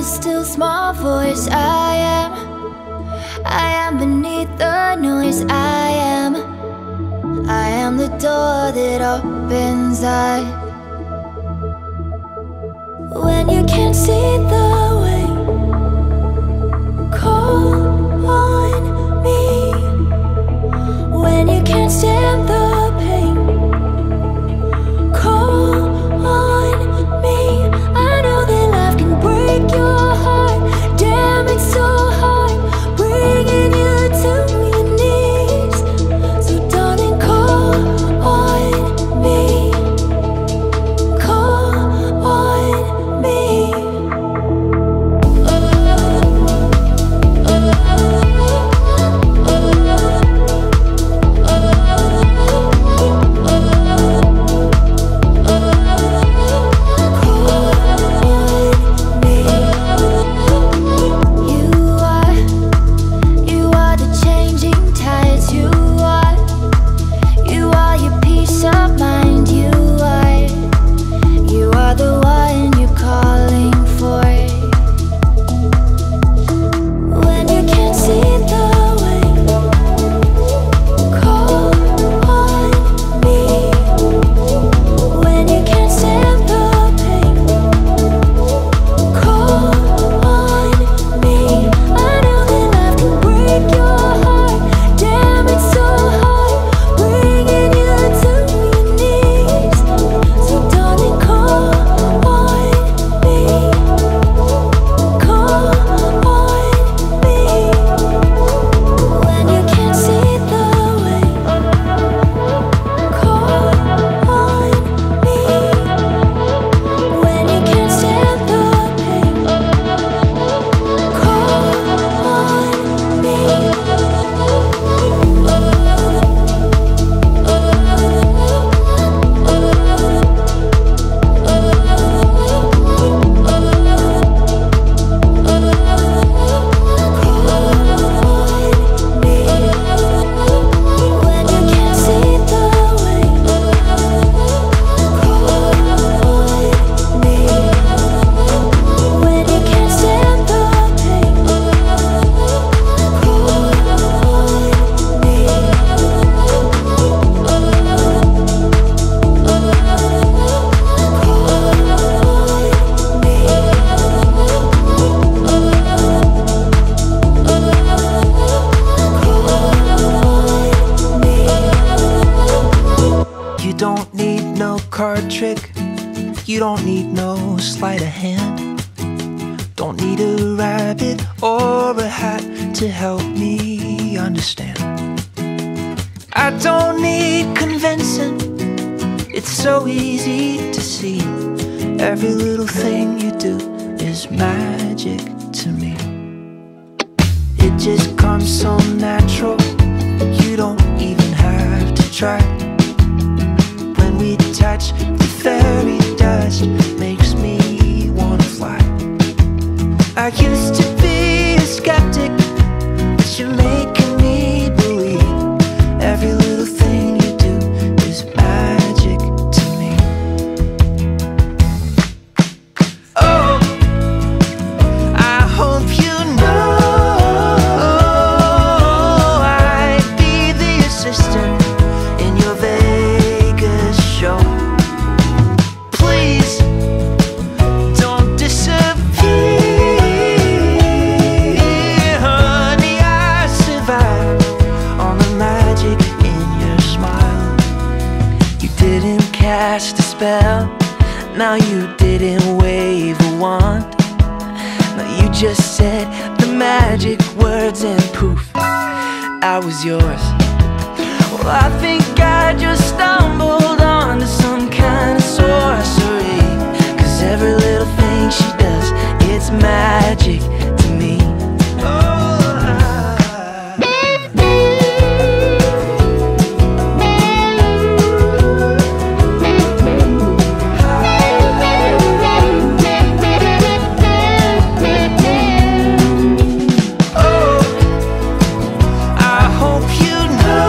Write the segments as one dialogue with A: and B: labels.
A: still small voice. I am beneath the noise. I am the door that opens up when you can't see the way. Call on me when you can't stand the pain. Call on me. I know that life can break your heart. Damn, it's so hard bringing you to your knees. So darling, call on me. Call on me.
B: You don't need no sleight of hand. Don't need a rabbit or a hat to help me understand. I don't need convincing. It's so easy to see. Every little thing you do is magic to me. It just comes so natural. You don't even have to try. When we touch, the fairy dust makes me wanna fly. I used to be a skeptic, but you're making me believe. Every little thing you do is magic to me. Oh, I hope you know I'd be the assistant in your Vegas show. Please don't disappear, honey. I survived on the magic in your smile. You didn't cast a spell, now you didn't wave a wand. Now you just said the magic words and poof, I was yours. Well, I think I just stumbled onto some kind of sorcery, 'cause every little thing she does, it's magic to me. I hope you know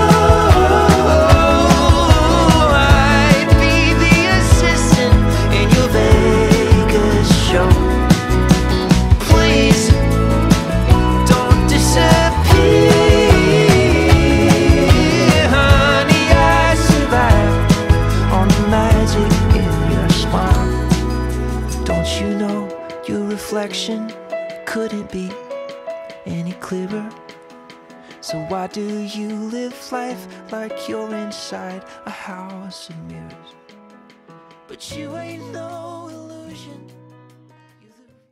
B: Don't you know your reflection couldn't be any clearer? So why do you live life like you're inside a house of mirrors? But you ain't no illusion.